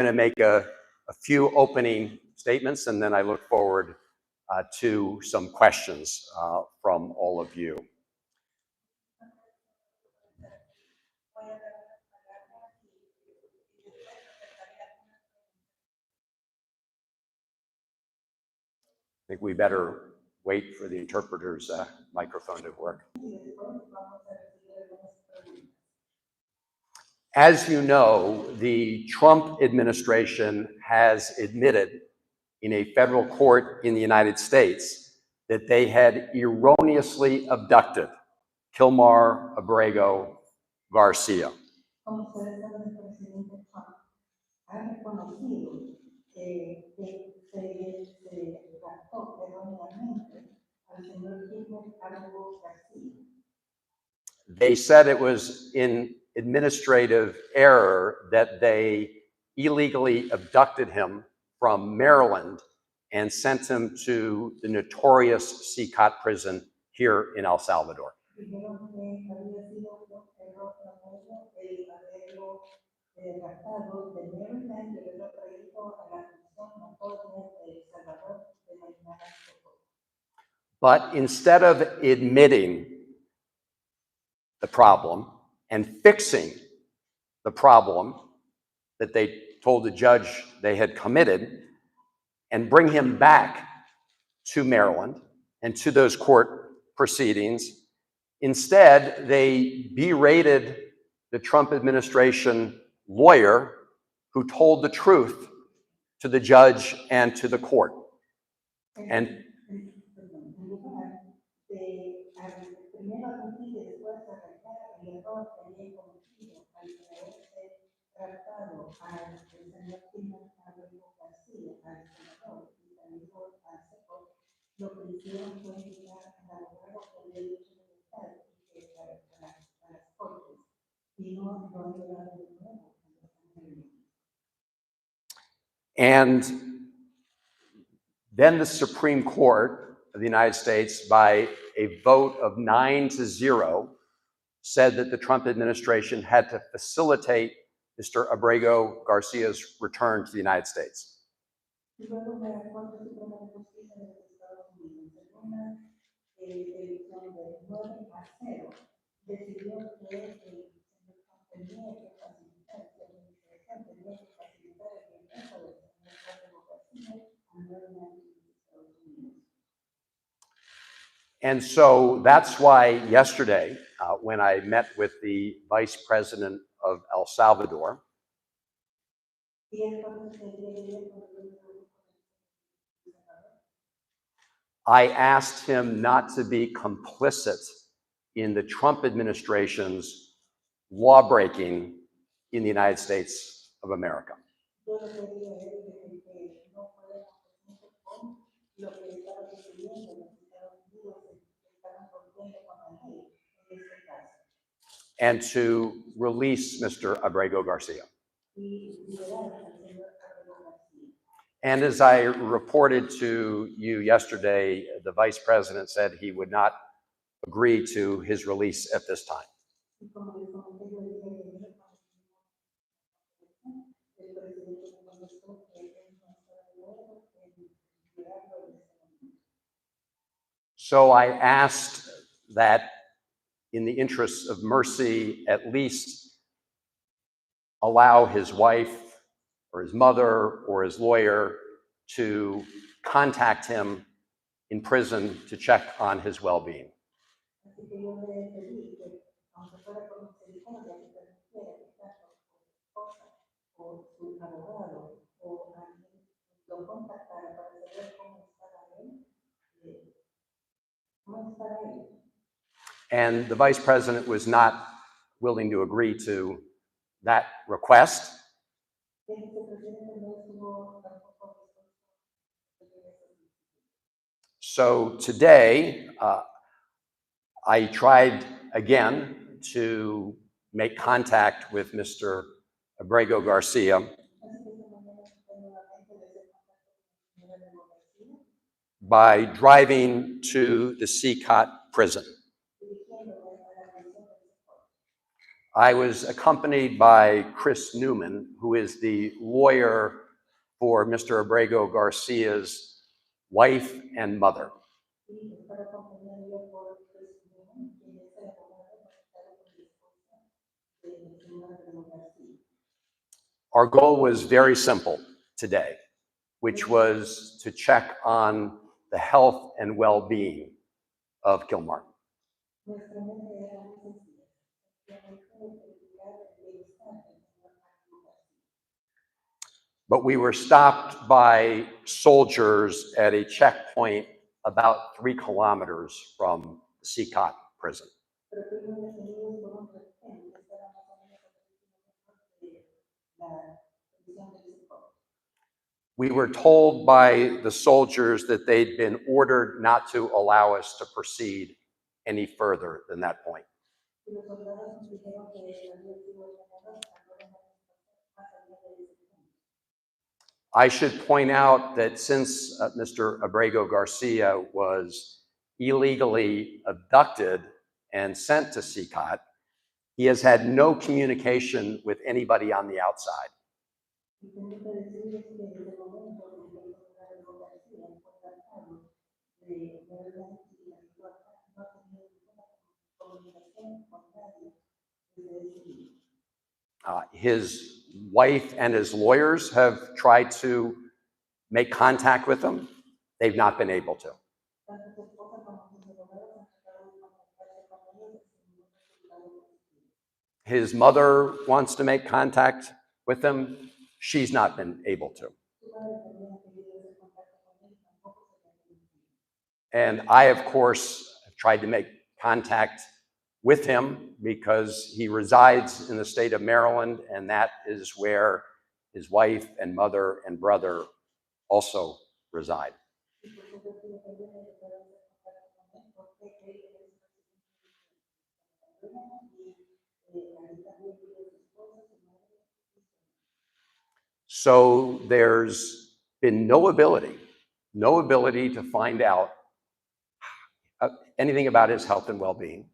going to make a few opening statements, and then I look forward to some questions from all of you. I think we better wait for the interpreter's microphone to work. As you know, the Trump administration has admitted in a federal court in the United States that they had erroneously abducted Kilmar Abrego Garcia. They said it was in administrative error that they illegally abducted him from Maryland and sent him to the notorious CCOT prison here in El Salvador. But instead of admitting the problem and fixing the problem that they told the judge they had committed and bring him back to Maryland and to those court proceedings, instead they berated the Trump administration lawyer who told the truth to the judge and to the court. And then the Supreme Court of the United States, by a vote of 9-0, said that the Trump administration had to facilitate Mr. Abrego Garcia's return to the United States. And so that's why yesterday, when I met with the Vice President of El Salvador, I asked him not to be complicit in the Trump administration's law-breaking in the United States of America. And to release Mr. Abrego Garcia. And as I reported to you yesterday, the Vice President said he would not agree to his release at this time. So I asked that, in the interests of mercy, at least allow his wife or his mother or his lawyer to contact him in prison to check on his well-being. And the Vice President was not willing to agree to that request. So today, I tried again to make contact with Mr. Abrego Garcia by driving to the CCOT prison. I was accompanied by Chris Newman, who is the lawyer for Mr. Abrego Garcia's wife and mother. Our goal was very simple today, which was to check on the health and well-being of Kilmar. But we were stopped by soldiers at a checkpoint about 3 kilometers from the CCOT prison. We were told by the soldiers that they'd been ordered not to allow us to proceed any further than that point. I should point out that since Mr. Abrego Garcia was illegally abducted and sent to CCOT, he has had no communication with anybody on the outside. His wife and his lawyers have tried to make contact with him. They've not been able to. His mother wants to make contact with him. She's not been able to. And I, of course, have tried to make contact with him because he resides in the state of Maryland, and that is where his wife and mother and brother also reside. So there's been no ability to find out anything about his health and well-being.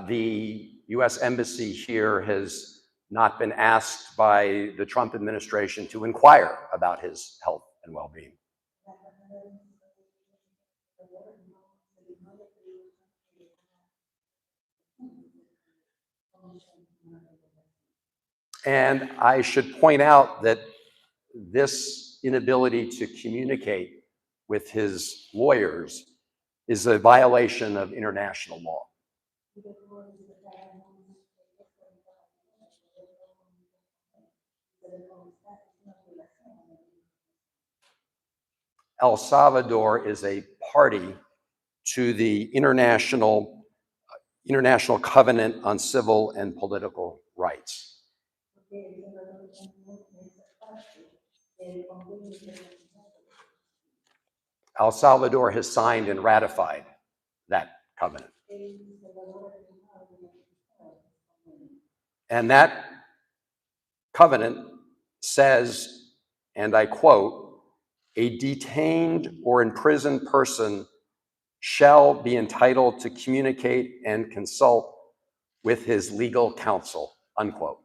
The U.S. Embassy here has not been asked by the Trump administration to inquire about his health and well-being. And I should point out that this inability to communicate with his lawyers is a violation of international law. El Salvador is a party to the International Covenant on Civil and Political Rights. El Salvador has signed and ratified that covenant. And that covenant says, and I quote, "A detained or imprisoned person shall be entitled to communicate and consult with his legal counsel," unquote.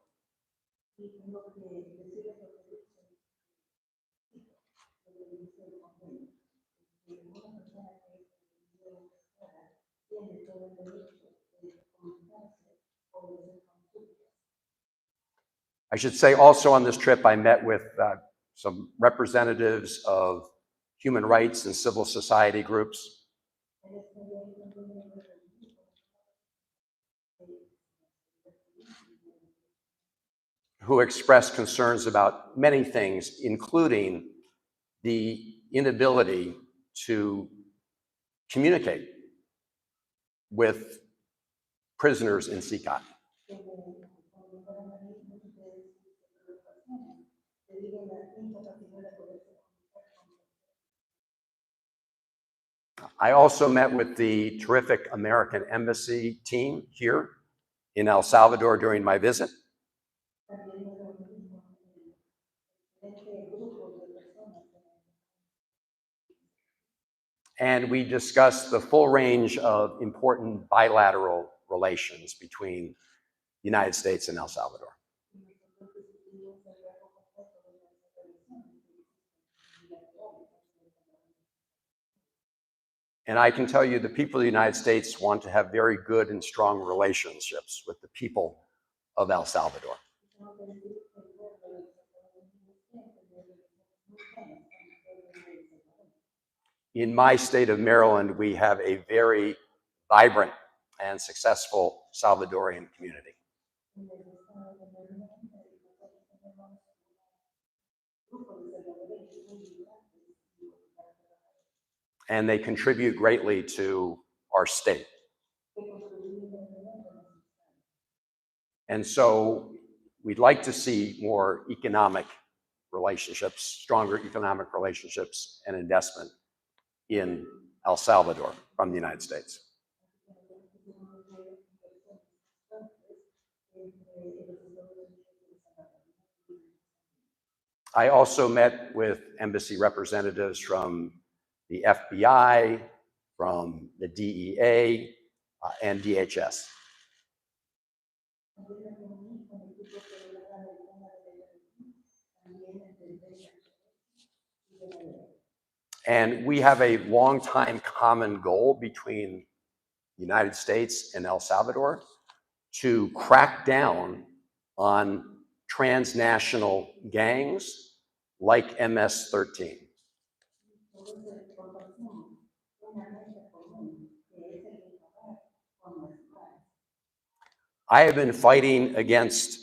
I should say also on this trip, I met with some representatives of human rights and civil society groups. Who expressed concerns about many things, including the inability to communicate with prisoners in CCOT. I also met with the terrific American Embassy team here in El Salvador during my visit. And we discussed the full range of important bilateral relations between the United States and El Salvador. And I can tell you the people of the United States want to have very good and strong relationships with the people of El Salvador. In my state of Maryland, we have a very vibrant and successful Salvadorian community. And they contribute greatly to our state. And so we'd like to see more economic relationships, stronger economic relationships and investment in El Salvador from the United States. I also met with embassy representatives from the FBI, from the DEA, and DHS. And we have a long-time common goal between the United States and El Salvador to crack down on transnational gangs like MS-13. I have been fighting against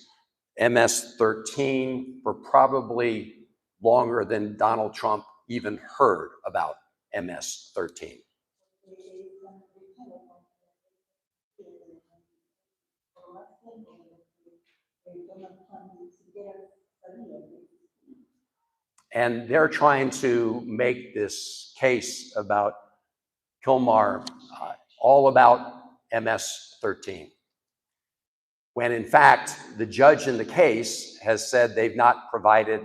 MS-13 for probably longer than Donald Trump even heard about MS-13. And they're trying to make this case about Kilmar all about MS-13. When in fact, the judge in the case has said they've not provided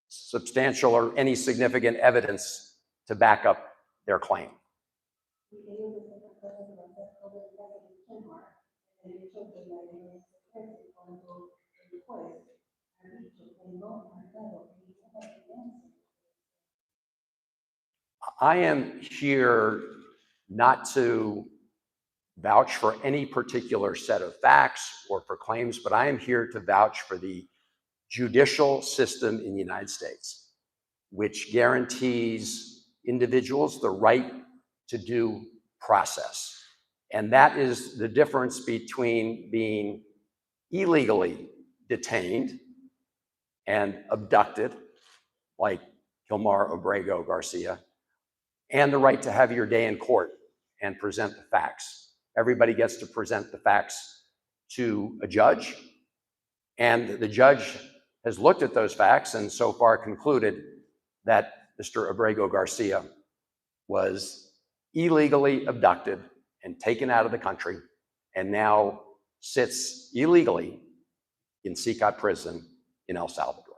substantial or any significant evidence to back up their claim. I am here not to vouch for any particular set of facts or for claims, but I am here to vouch for the judicial system in the United States, which guarantees individuals the right to due process. And that is the difference between being illegally detained and abducted, like Kilmar Abrego Garcia, and the right to have your day in court and present the facts. Everybody gets to present the facts to a judge, and the judge has looked at those facts and so far concluded that Mr. Abrego Garcia was illegally abducted and taken out of the country and now sits illegally in CICAT prison in El Salvador.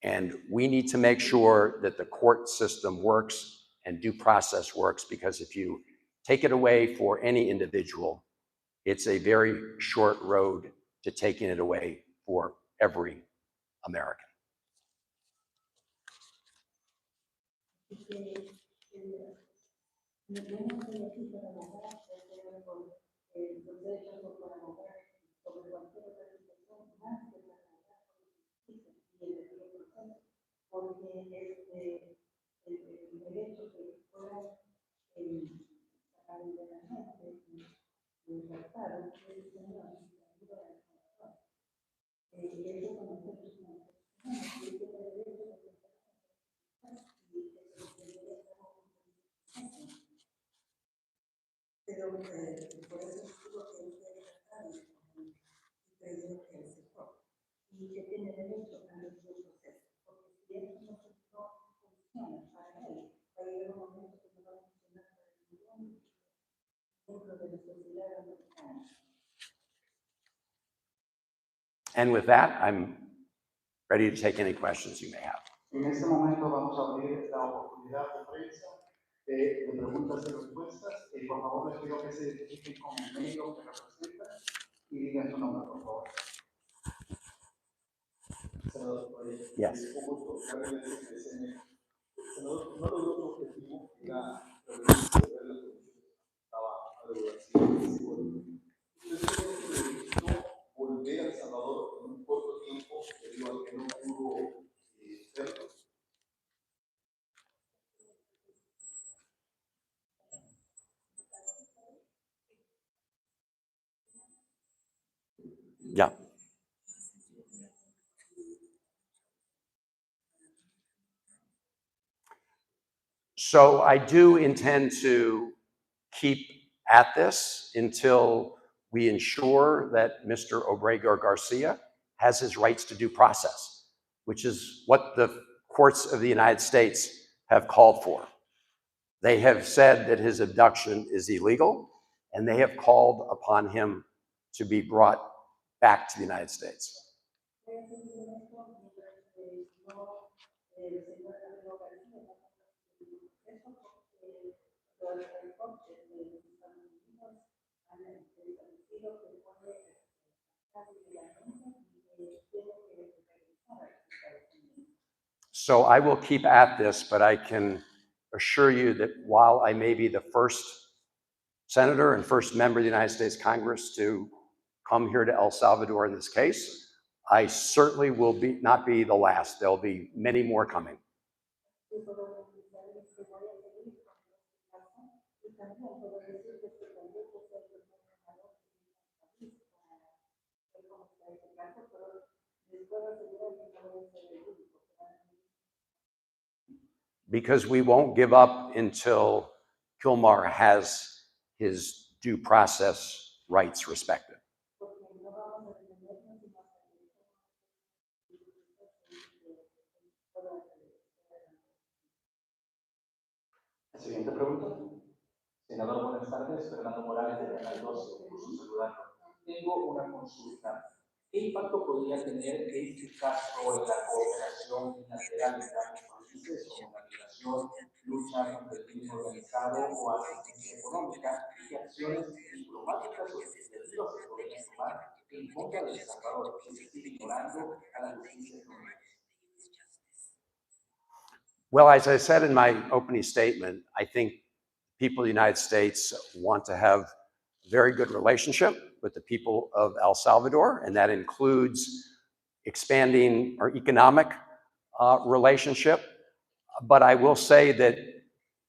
And we need to make sure that the court system works and due process works, because if you take it away for any individual, it's a very short road to taking it away for every American. And with that, I'm ready to take any questions you may have. En este momento vamos a abrir la oportunidad de prensa de preguntas y respuestas. Por favor, les pido que se identifiquen con el medio que representan y digan su nombre, por favor. Yes. Senador, no logró su objetivo, era reunirse, ver la comisión que estaba Abrego Garcia. Usted solicitó volver a El Salvador en un corto tiempo debido a que no pudo verlo. Yeah. So I do intend to keep at this until we ensure that Mr. Abrego Garcia has his rights to due process, which is what the courts of the United States have called for. They have said that his abduction is illegal, and they have called upon him to be brought back to the United States. So I will keep at this, but I can assure you that while I may be the first senator and first member of the United States Congress to come here to El Salvador in this case, I certainly will not be the last. There'll be many more coming. Because we won't give up until Kilmar has his due process rights respected. Siguiente pregunta. Senador, buenas tardes. Fernando Morales de Canal 12. Gusto saludarlo. Tengo una consulta. ¿Qué impacto podría tener este caso en la cooperación bilateral entre ambos países, como la migración, lucha contra el crimen organizado o asistencia económica, y qué acciones diplomáticas o legislativas se podrían tomar en contra de El Salvador si se sigue ignorando a la justicia estadounidense? Well, as I said in my opening statement, I think people of the United States want to have a very good relationship with the people of El Salvador, and that includes expanding our economic relationship. But I will say that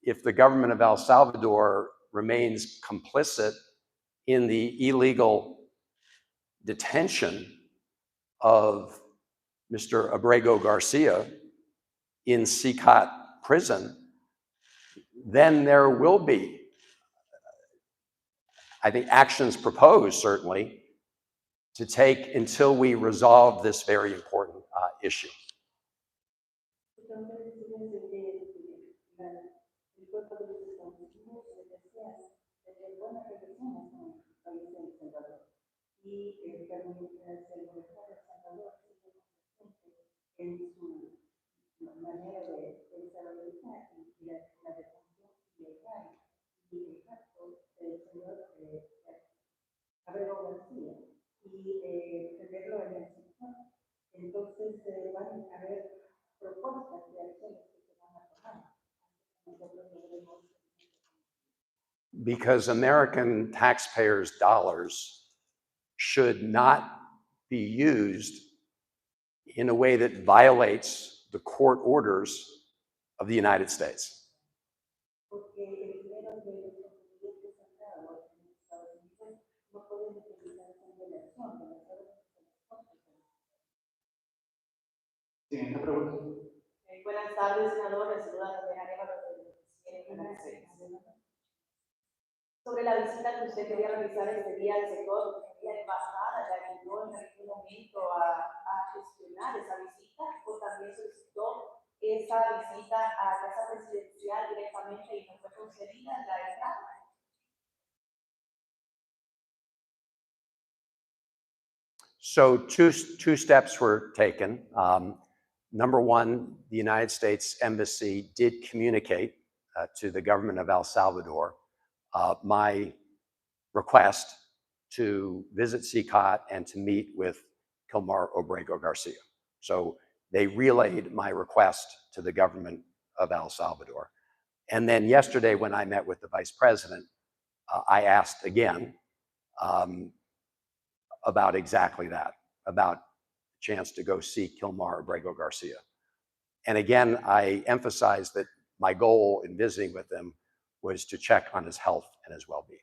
if the government of El Salvador remains complicit in the illegal detention of Mr. Abrego Garcia in CCOT prison, then there will be, I think, actions proposed, certainly, to take until we resolve this very important issue. Abrego Garcia y tenerlo en el sector. Entonces van a haber propuestas de acciones que se van a tomar. Because American taxpayers' dollars should not be used in a way that violates the court orders of the United States. Siguiente pregunta. Buenas tardes, senador. Les saluda también Abrego Garcia. Sobre la visita que usted quería realizar este día al sector, ¿la embajada le ayudó en algún momento a gestionar esa visita o también solicitó esa visita a casa presidencial directamente y no fue concedida la entrada? So two steps were taken. Number one, the United States Embassy did communicate to the government of El Salvador my request to visit CCOT and to meet with Kilmar Abrego Garcia. So they relayed my request to the government of El Salvador. And then yesterday, when I met with the vice president, I asked again about exactly that, about the chance to go see Kilmar Abrego Garcia. And again, I emphasized that my goal in visiting with him was to check on his health and his well-being.